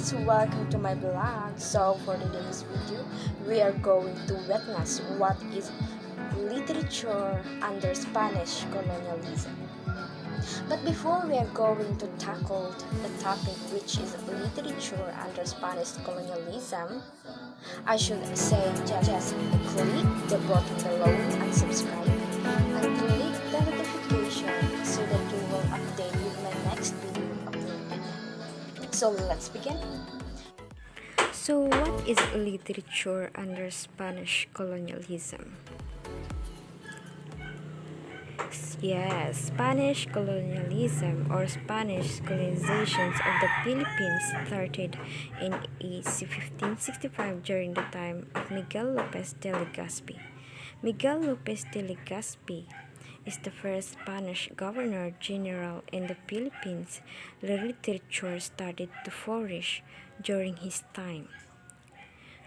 guys, welcome to my vlog. So for today's video, we are going to witness what is literature under Spanish colonialism. But before we are going to tackle the topic, which is literature under Spanish colonialism, I should say just click the button below and subscribe and click the notification so that you will update with my next video upload. So let's begin. So what is literature under Spanish colonialism? Yes, Spanish colonialism or Spanish colonizations of the Philippines started in 1565 during the time of Miguel Lopez de Legazpi. Miguel Lopez de Legazpi is the first Spanish governor-general in the Philippines. Literature started to flourish during his time.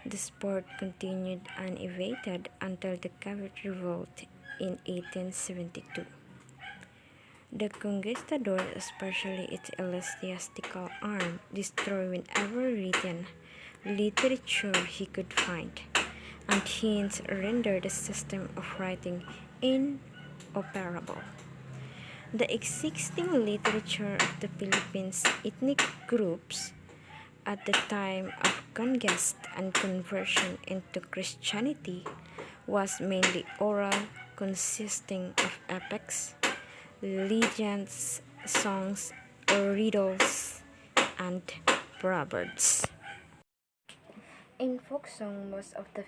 The sport continued unabated until the Cabot Revolt in 1872. The conquistador, especially its ecclesiastical arm, destroyed whenever written literature he could find, and hence rendered the system of writing inoperable. The existing literature of the Philippines ethnic groups at the time of conquest and conversion into Christianity was mainly oral, consisting of epics, legends, songs, riddles, and proverbs. In folk song, most of the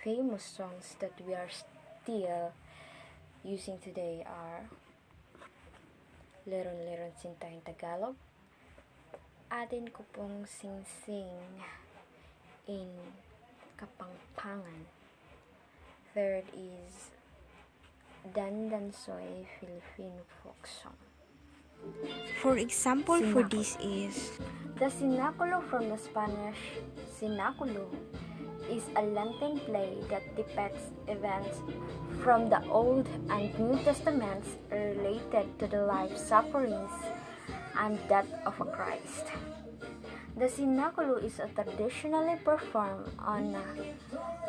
famous songs that we are still using today are Leron-Leron Sinta in Tagalog, Atin Ko Pong Sing-Sing in Kapampangan. Third is Dandansoy Filipino folk song. For example, for this is the Sinaculo from the Spanish Sinaculo is a Lenten play that depicts events from the Old and New Testaments related to the life, sufferings, and death of a Christ. The Sinaculo is traditionally performed on a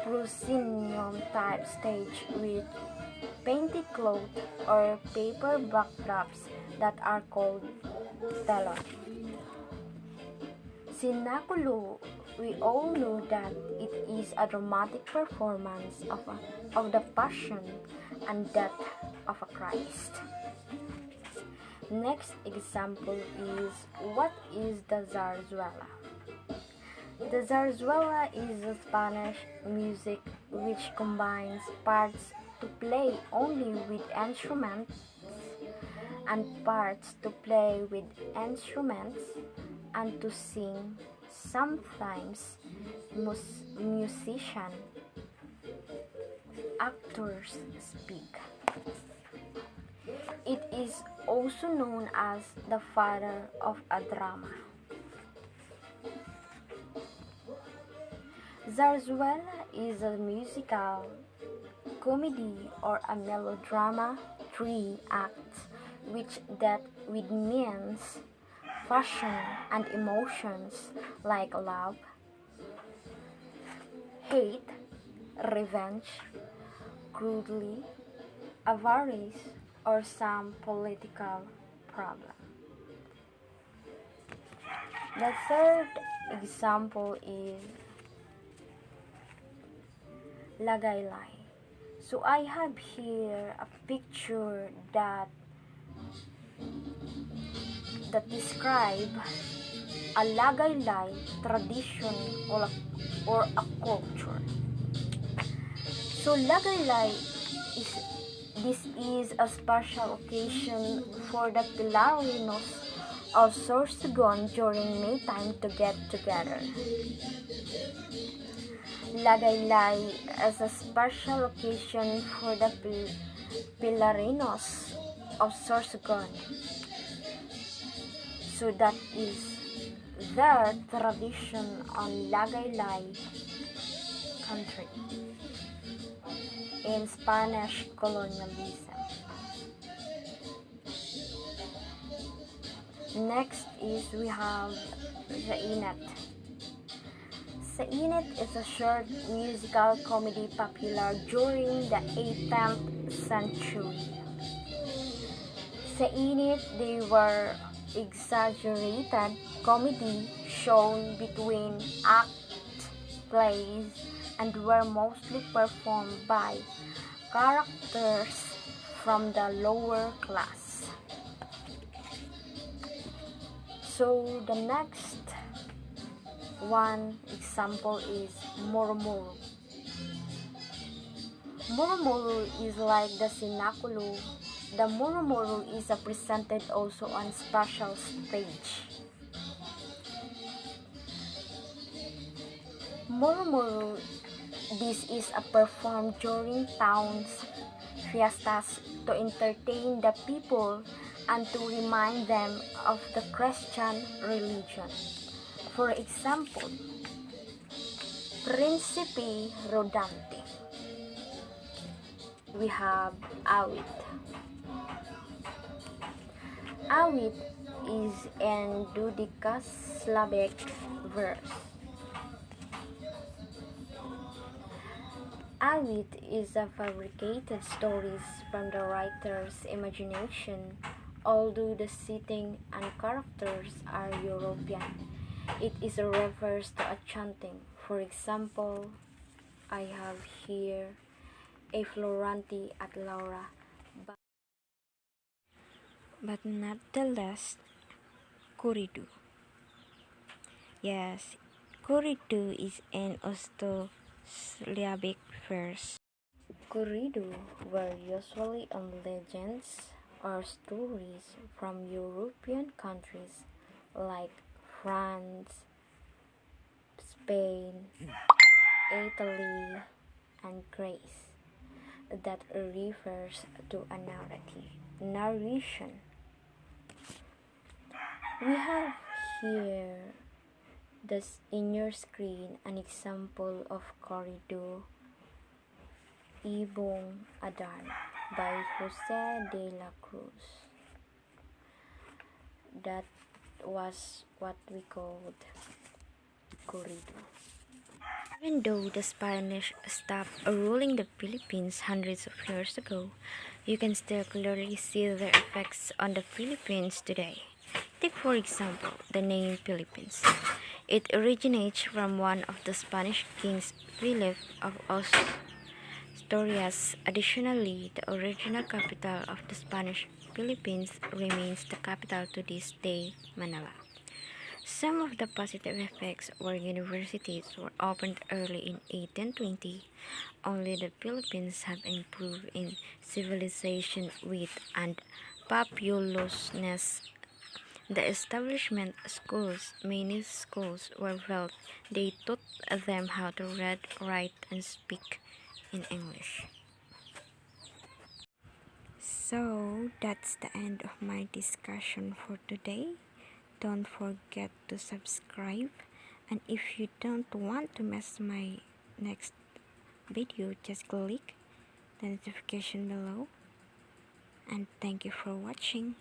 proscenium-type stage with painted cloth or paper backdrops that are called telon. Sinaculo, we all know that it is a dramatic performance of the passion and death of a Christ. Next example is, what is the zarzuela? The zarzuela is a Spanish music which combines parts to play only with instruments and parts to play with instruments and to sing. Sometimes musicians, actors speak. It is also known as the father of a drama. Zarzuela is a musical comedy or a melodrama, 3 acts, which dealt with men's passion and emotions like love, hate, revenge, cruelty, avarice, or some political problem. The third example is Lagaylay. So I have here a picture that describe a Lagaylay tradition or a culture. So Lagaylay is a special occasion for the Pilarinos of Sorsogon during May time to get together. Lagaylay is a special occasion for the Pilarinos of Sorsogon. So that is their tradition on Lagaylay country in Spanish colonialism. Next is we have the Inat. Seinit is a short musical comedy popular during the 18th century. Seinit, they were exaggerated comedy shown between act plays and were mostly performed by characters from the lower class. So the next one example is Murmuru. Murmuru is like the Sinakulo. The Murmuru is presented also on special stage. Murmuru, this is performed during towns fiestas to entertain the people and to remind them of the Christian religion. For example, Principe Rodante. We have Awit. Awit is in Dodecasyllabic verse. Awit is a fabricated stories from the writer's imagination, although the setting and characters are European. It is a refers to a chanting. For example, I have here a Florante at Laura, but not the last, Kuridu. Yes, Kuridu is an Osto-Slavic verse. Kuridu were usually on legends or stories from European countries like France, Spain, Italy, and Greece that refers to a narration. We have here in your screen an example of Corrido Ibong Adan by Jose de la Cruz. That was what we called corrido. Even though the Spanish stopped ruling the Philippines hundreds of years ago, you can still clearly see their effects on the Philippines today. Take for example the name Philippines. It originates from one of the Spanish kings, Philip of Asturias. Additionally, the original capital of the Spanish Philippines remains the capital to this day, Manila. Some of the positive effects were universities were opened early in 1820. Only the Philippines have improved in civilization, wit, and populousness. The establishment schools, many schools were built. They taught them how to read, write, and speak in English. So that's the end of my discussion for today. Don't forget to subscribe, and if you don't want to miss my next video, just click the notification below, and thank you for watching.